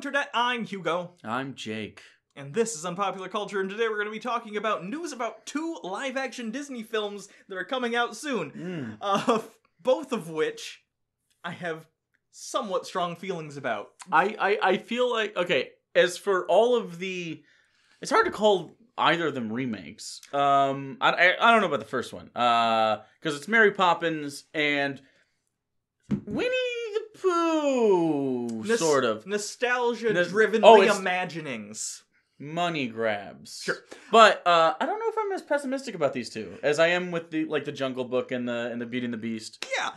Internet, I'm Hugo. I'm Jake. And this is Unpopular Culture, and today we're going to be talking about news about 2 live-action Disney films that are coming out soon. Both of which I have somewhat strong feelings about. I feel like, okay, as for all of the... It's hard to call either of them remakes. I don't know about the first one. Because it's Mary Poppins and Winnie the Pooh, sort of. Nostalgia-driven reimaginings. Money grabs. Sure. But I don't know if I'm as pessimistic about these two as I am with the Jungle Book and the Beauty and the Beast. Yeah.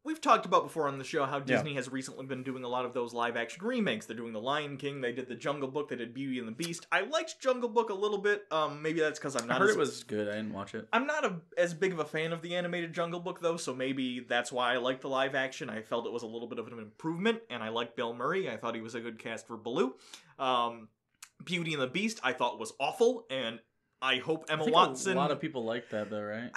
We've talked about before on the show how Disney has recently been doing a lot of those live action remakes. They're doing The Lion King, they did The Jungle Book, they did Beauty and the Beast. I liked Jungle Book a little bit. Maybe that's because I'm not I heard it was good. I didn't watch it. I'm not as big of a fan of the animated Jungle Book though, so maybe that's why I liked the live action. I felt it was a little bit of an improvement, and I liked Bill Murray. I thought he was a good cast for Baloo. Beauty and the Beast I thought was awful, and I hope Emma Watson... A lot of people like that though, right?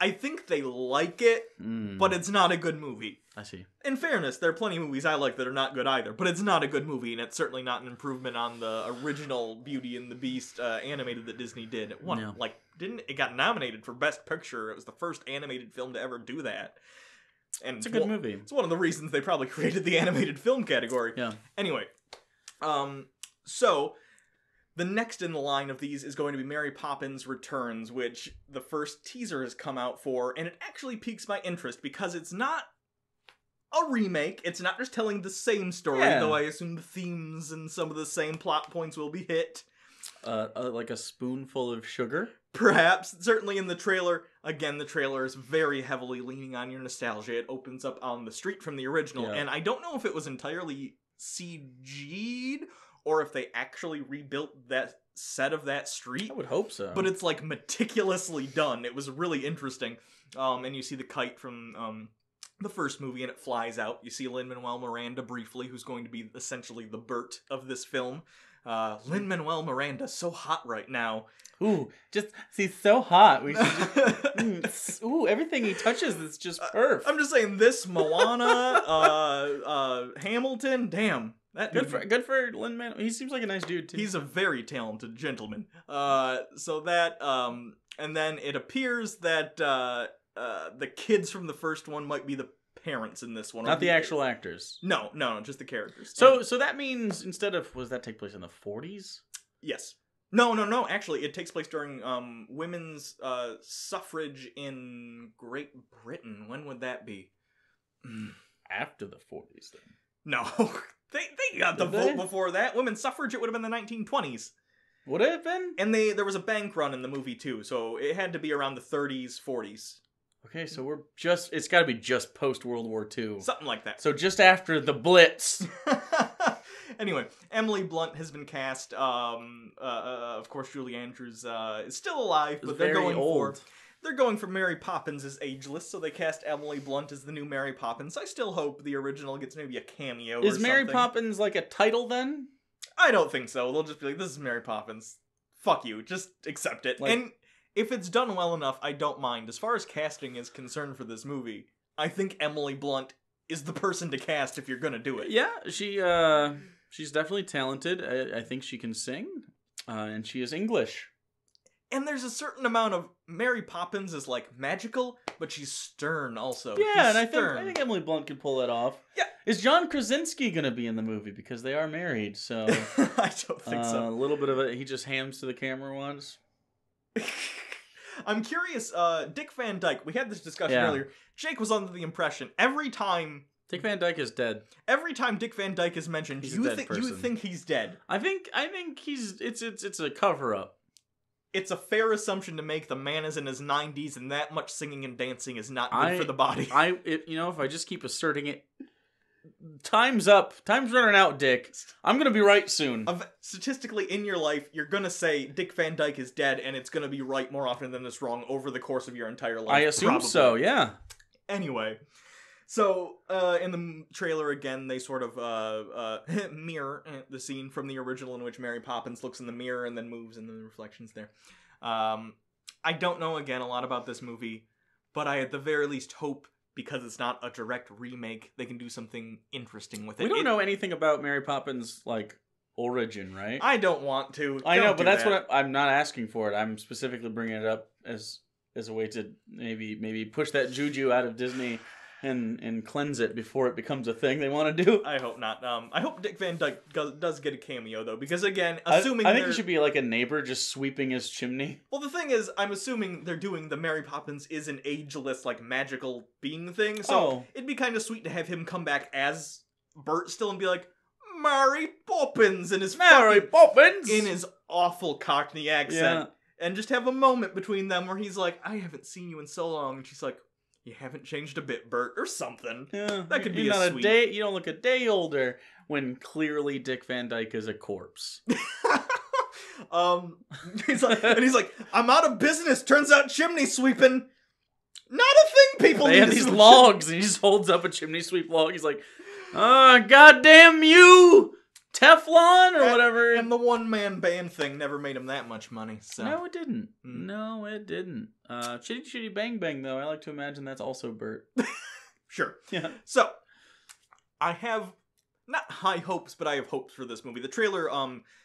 I think they like it, but it's not a good movie. I see. In fairness, there are plenty of movies I like that are not good either, but it's not a good movie, and it's certainly not an improvement on the original Beauty and the Beast animated that Disney did. It got nominated for Best Picture. It was the first animated film to ever do that. And it's a good movie. It's one of the reasons they probably created the animated film category. Yeah. Anyway, so the next in the line of these is going to be Mary Poppins Returns, which the first teaser has come out for, and it actually piques my interest because it's not a remake. It's not just telling the same story, though I assume the themes and some of the same plot points will be hit. Like a spoonful of sugar? Perhaps. Certainly in the trailer. Again, the trailer is very heavily leaning on your nostalgia. It opens up on the street from the original, and I don't know if it was entirely CG'd or if they actually rebuilt that set of that street. I would hope so. But it's like meticulously done. It was really interesting. And you see the kite from the first movie and it flies out. You see Lin-Manuel Miranda briefly, who's going to be essentially the Bert of this film. Lin-Manuel Miranda, so hot right now. Ooh, he's so hot. We should just, everything he touches is just perf. I'm just saying, this, Moana, Hamilton, damn. Good for Lin-Manuel. He seems like a nice dude, too. He's a very talented gentleman. And then it appears that the kids from the first one might be the parents in this one. Not the actual actors. No, just the characters. So that means instead of, was that take place in the 40s? Yes. No. Actually, it takes place during women's suffrage in Great Britain. When would that be? After the 40s, then. No. They got the vote before that. Women's suffrage, it would have been the 1920s. Would it have been? And there was a bank run in the movie, too, so it had to be around the 30s, 40s. Okay, so it's gotta be just post-World War II. Something like that. So just after the Blitz. Anyway, Emily Blunt has been cast. Of course, Julie Andrews is still alive, but they're going for Mary Poppins as ageless, so they cast Emily Blunt as the new Mary Poppins. I still hope the original gets maybe a cameo or something. Is Mary Poppins like a title then? I don't think so. They'll just be like, this is Mary Poppins. Fuck you. Just accept it. And if it's done well enough, I don't mind. As far as casting is concerned for this movie, I think Emily Blunt is the person to cast if you're gonna do it. Yeah, she's definitely talented. I think she can sing, and she is English. And there's a certain amount of Mary Poppins is like magical, but she's stern also. Yeah, and I think Emily Blunt could pull that off. Yeah. Is John Krasinski gonna be in the movie because they are married? So I don't think so. A little bit of he just hams to the camera once. I'm curious. Dick Van Dyke. We had this discussion earlier. Jake was under the impression every time Dick Van Dyke is dead. Every time Dick Van Dyke is mentioned, you think he's dead. I think he's it's a cover up. It's a fair assumption to make. The man is in his 90s, and that much singing and dancing is not good for the body. If I just keep asserting it, time's up. Time's running out, Dick. I'm gonna be right soon. Statistically, in your life, you're gonna say Dick Van Dyke is dead, and it's gonna be right more often than it's wrong over the course of your entire life. I assume so. Yeah. Anyway. So, in the trailer, again, they sort of mirror the scene from the original in which Mary Poppins looks in the mirror and then moves and then the reflections there. I don't know, again, a lot about this movie, but I at the very least hope because it's not a direct remake, they can do something interesting with it. We don't know anything about Mary Poppins, like, origin, right? I don't want to. I know, but that's that. what I'm not asking for it. I'm specifically bringing it up as a way to maybe push that juju out of Disney and cleanse it before it becomes a thing they want to do. I hope not. I hope Dick Van Dyke does get a cameo, though, because, again, assuming I think he should be like a neighbor just sweeping his chimney. Well, the thing is, I'm assuming they're doing the Mary Poppins is an ageless, like, magical being thing, so it'd be kind of sweet to have him come back as Bert still and be like, Mary Poppins, in his awful Cockney accent, and just have a moment between them where he's like, I haven't seen you in so long, and she's like, you haven't changed a bit, Bert, or something. Yeah, that could be not sweet. You don't look a day older when clearly Dick Van Dyke is a corpse. He's like, I'm out of business. Turns out chimney sweeping, not a thing. People they have these logs, and he just holds up a chimney sweep log. He's like, goddamn you, Teflon or whatever. And the one-man band thing never made him that much money. So. No, it didn't. No, it didn't. Chitty Chitty Bang Bang, though, I like to imagine that's also Bert. Sure. Yeah. So, I have, not high hopes, but I have hopes for this movie. The trailer,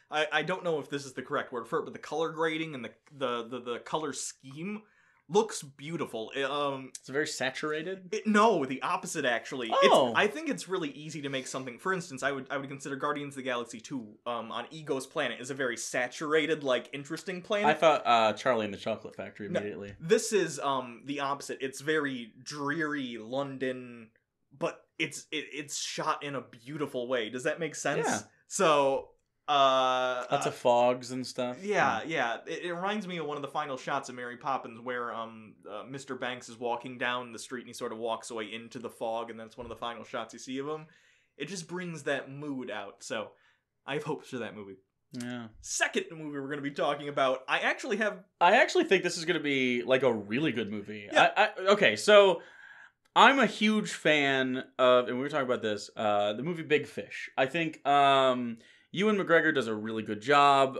I don't know if this is the correct word for it, but the color grading and the color scheme looks beautiful. It's very saturated? No, the opposite, actually. Oh. I think it's really easy to make something. For instance, I would consider Guardians of the Galaxy 2 on Ego's planet is a very saturated, like, interesting planet. I thought Charlie and the Chocolate Factory immediately. No, this is the opposite. It's very dreary London, but it's shot in a beautiful way. Does that make sense? Yeah. So... lots of fogs and stuff. Yeah. It reminds me of one of the final shots of Mary Poppins where Mr. Banks is walking down the street and he sort of walks away into the fog, and that's one of the final shots you see of him. It just brings that mood out. So I have hopes for that movie. Yeah. Second movie we're going to be talking about, I actually think this is going to be like a really good movie. Yeah. Okay, so I'm a huge fan of, and we were talking about this, the movie Big Fish. I think Ewan McGregor does a really good job.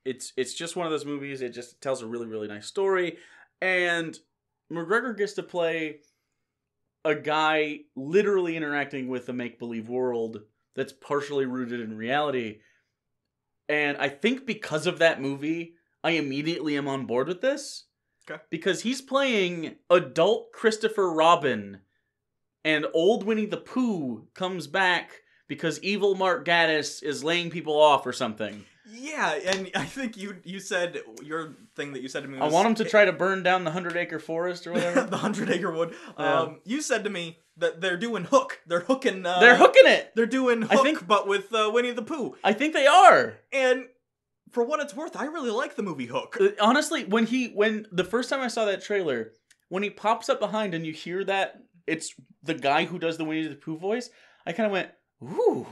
It's just one of those movies. It just tells a really, really nice story. And McGregor gets to play a guy literally interacting with a make-believe world that's partially rooted in reality. And I think because of that movie, I immediately am on board with this. Okay. Because he's playing adult Christopher Robin, and old Winnie the Pooh comes back because evil Mark Gaddis is laying people off or something. Yeah, and I think you said, your thing that you said to me was... I want him to try to burn down the 100-acre forest or whatever. The 100-acre wood. Yeah. You said to me that they're doing Hook. They're hooking... they're hooking it! They're doing Hook, but with Winnie the Pooh. I think they are! And for what it's worth, I really like the movie Hook. Honestly, when the first time I saw that trailer, when he pops up behind and you hear that it's the guy who does the Winnie the Pooh voice, I kind of went... Ooh.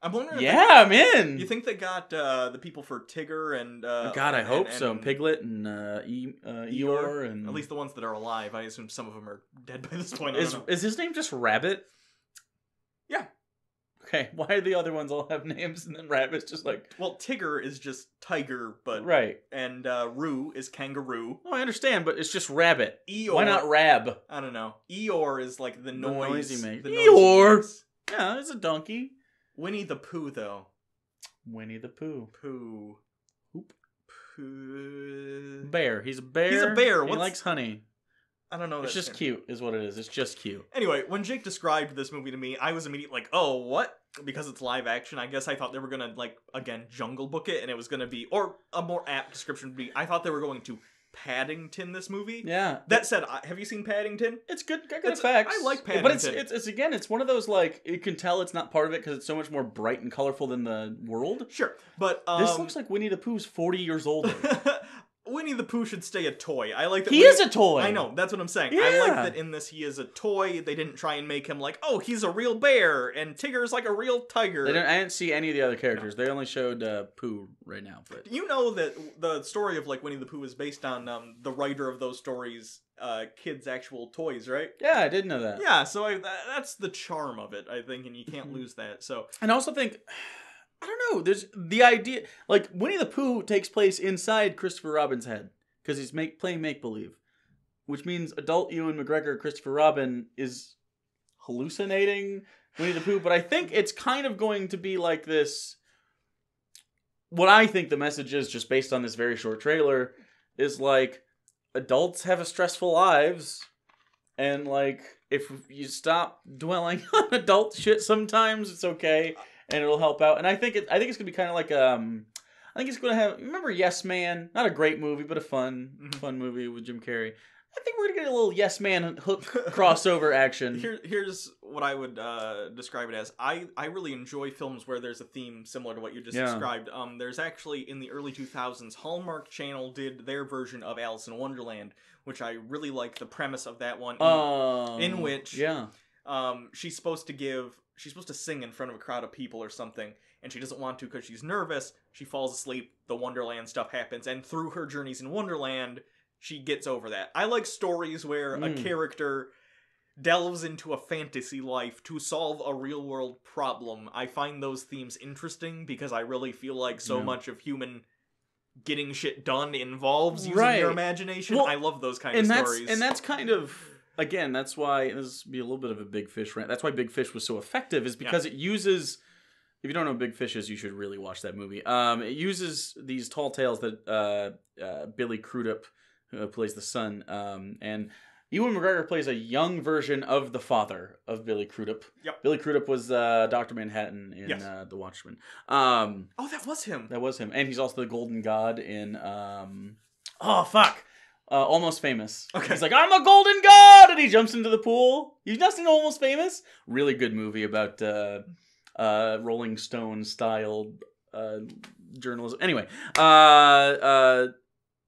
I'm wondering I'm in! You think they got the people for Tigger and... God, I hope so. And Piglet and Eeyore and... At least the ones that are alive. I assume some of them are dead by this point. Is his name just Rabbit? Yeah. Okay, why do the other ones all have names and then Rabbit's just like... Well, Tigger is just tiger, but... Right. And Roo is kangaroo. Oh, I understand, but it's just Rabbit. Eeyore... Why not Rab? I don't know. Eeyore is like the noise he makes. Eeyore! Yeah, it's a donkey. Winnie the Pooh, though. Winnie the Pooh. Pooh. Pooh. Bear. He's a bear. He's a bear. He likes honey. I don't know. It's just cute, is what it is. It's just cute. Anyway, when Jake described this movie to me, I was immediately like, oh, what? Because it's live action, I guess I thought they were going to, like, again, Jungle Book it, and it was going to be, or a more apt description would be, I thought they were going to Paddington this movie. Yeah. That said, have you seen Paddington? It's good. Got good effects. I like Paddington. But it's one of those, like, you can tell it's not part of it because it's so much more bright and colorful than the world. Sure, but... this looks like Winnie the Pooh's 40 years older. Winnie the Pooh should stay a toy. I like that. He is a toy. I know. That's what I'm saying. Yeah. I like that in this he is a toy. They didn't try and make him like, oh, he's a real bear, and Tigger's like a real tiger. I didn't see any of the other characters. No. They only showed Pooh right now. But you know that the story of like Winnie the Pooh is based on the writer of those stories, kids' actual toys, right? Yeah, I did know that. Yeah, so that's the charm of it, I think, and you can't lose that. So, and I also think, I don't know. There's the idea, like Winnie the Pooh takes place inside Christopher Robin's head because he's playing make believe. which means adult Ewan McGregor, Christopher Robin, is hallucinating Winnie the Pooh. But I think it's kind of going to be like this. What I think the message is, just based on this very short trailer, is like adults have a stressful lives, and like if you stop dwelling on adult shit, sometimes it's okay, and it'll help out. And I think it's gonna be kind of like I think it's gonna have. Remember Yes Man? Not a great movie, but a fun movie with Jim Carrey. I think we're gonna get a little Yes Man hook crossover action. Here's what I would describe it as. I really enjoy films where there's a theme similar to what you just described. There's actually, in the early 2000s, Hallmark Channel did their version of Alice in Wonderland, which I really like the premise of that one. In which she's supposed to sing in front of a crowd of people or something, and she doesn't want to because she's nervous. She falls asleep. The Wonderland stuff happens, and through her journeys in Wonderland, she gets over that. I like stories where a character delves into a fantasy life to solve a real-world problem. I find those themes interesting because I really feel like so much of human getting shit done involves using your imagination. Well, I love those kind of stories. And that's kind of, again, that's why, this would be a little bit of a Big Fish rant. That's why Big Fish was so effective, is because it uses... If you don't know what Big Fish is, you should really watch that movie. It uses these tall tales that Billy Crudup, who plays the son, and Ewan McGregor plays a young version of the father of Billy Crudup. Yep. Billy Crudup was Dr. Manhattan in The Watchmen. Oh, that was him. That was him. And he's also the Golden God in... Almost Famous. Okay. He's like, I'm a golden god! And he jumps into the pool. You've not seen Almost Famous? Really good movie about... Rolling Stone style journalism. Anyway,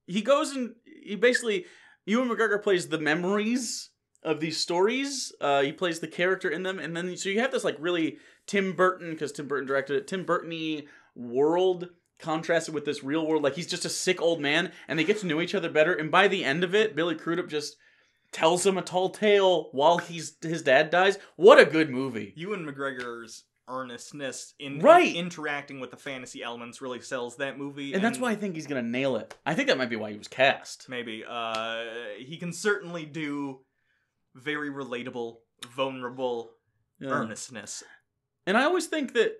he goes and he basically, Ewan McGregor plays the memories of these stories. He plays the character in them, and then so you have this like really Tim Burton, because Tim Burton directed it, Tim Burton-y world contrasted with this real world. Like he's just a sick old man, and they get to know each other better. And by the end of it, Billy Crudup just tells him a tall tale while his dad dies. What a good movie! Ewan McGregor's earnestness in interacting with the fantasy elements really sells that movie, and that's why I think he's gonna nail it. I think that might be why he was cast. Maybe he can certainly do very relatable, vulnerable earnestness. And I always think that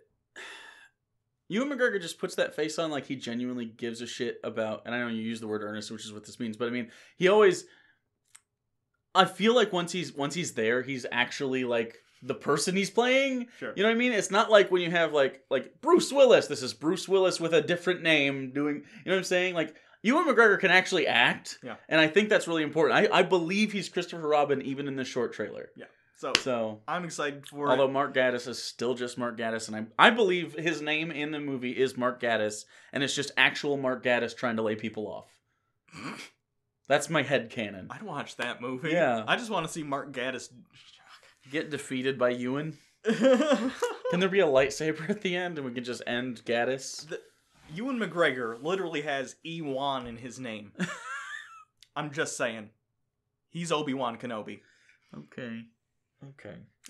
Ewan McGregor just puts that face on like he genuinely gives a shit about, and I know you use the word earnest, which is what this means, but I mean, he always, I feel like once he's there, he's actually like the person he's playing. Sure. You know what I mean? It's not like when you have like Bruce Willis. This is Bruce Willis with a different name doing, you know what I'm saying? Like Ewan McGregor can actually act. Yeah. And I think that's really important. I believe he's Christopher Robin even in the short trailer. Yeah. So I'm excited for although Mark Gatiss is still just Mark Gatiss, and I believe his name in the movie is Mark Gatiss, and it's just actual Mark Gatiss trying to lay people off. That's my headcanon. I'd watch that movie. Yeah. I just want to see Mark Gatiss get defeated by Ewan. Can there be a lightsaber at the end and we can just end Gatiss? Ewan McGregor literally has Ewan in his name. I'm just saying. He's Obi-Wan Kenobi. Okay.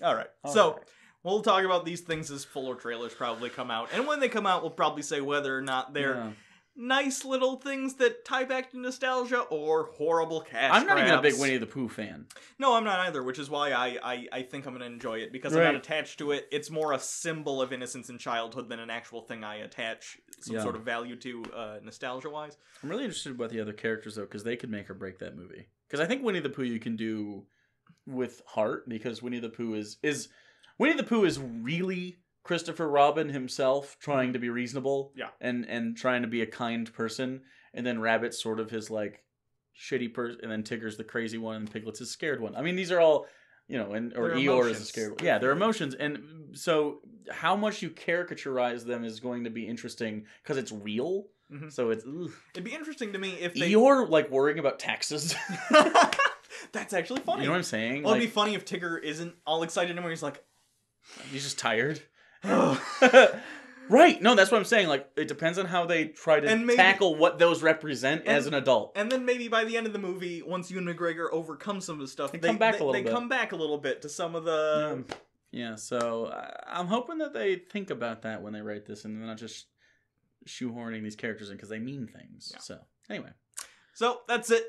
Alright. So, we'll talk about these things as fuller trailers probably come out. And when they come out, we'll probably say whether or not they're nice little things that tie back to nostalgia or horrible cash I'm not grabs. even a big Winnie the Pooh fan. No, I'm not either, which is why I think I'm going to enjoy it, because I'm not attached to it. It's more a symbol of innocence and childhood than an actual thing I attach some sort of value to nostalgia-wise. I'm really interested about the other characters, though, because they could make or break that movie. Because I think Winnie the Pooh you can do with heart, because Winnie the Pooh is really Christopher Robin himself trying to be reasonable, and trying to be a kind person, and then Rabbit's sort of his like shitty person, and then Tigger's the crazy one, and Piglet's his scared one. I mean, these are all, you know, or Eeyore is a scared one. Yeah, they're emotions, and so how much you caricaturize them is going to be interesting because it's real. Mm-hmm. So it'd be interesting to me if Eeyore like worrying about taxes. That's actually funny. You know what I'm saying? Well, it'd be funny if Tigger isn't all excited anymore. He's like, he's just tired. Right. No, that's what I'm saying. Like, it depends on how they try to tackle what those represent as an adult. And then maybe by the end of the movie, once Ewan McGregor overcomes some of the stuff, they come back a little bit to some of the... Yeah, so I'm hoping that they think about that when they write this, and they're not just shoehorning these characters in because they mean things. Yeah. So, anyway. So, that's it.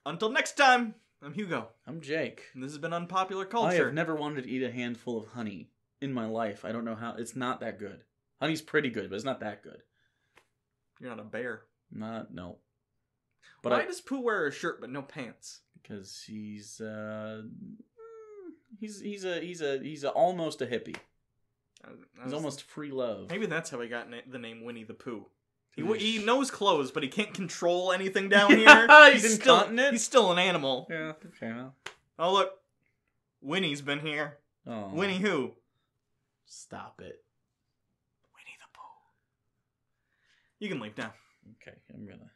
Until next time. I'm Hugo. I'm Jake. And this has been Unpopular Culture. I have never wanted to eat a handful of honey in my life. I don't know how. It's not that good. Honey's pretty good, but it's not that good. You're not a bear. No. But why does Pooh wear a shirt but no pants? Because he's almost a hippie. He's almost free love. Maybe that's how he got the name Winnie the Pooh. He knows clothes, but he can't control anything down here. He's incontinent. He's still an animal. Yeah. Okay. Well. Oh look, Winnie's been here. Oh. Winnie who? Stop it. Winnie the Pooh. You can leave now. Okay, I'm gonna.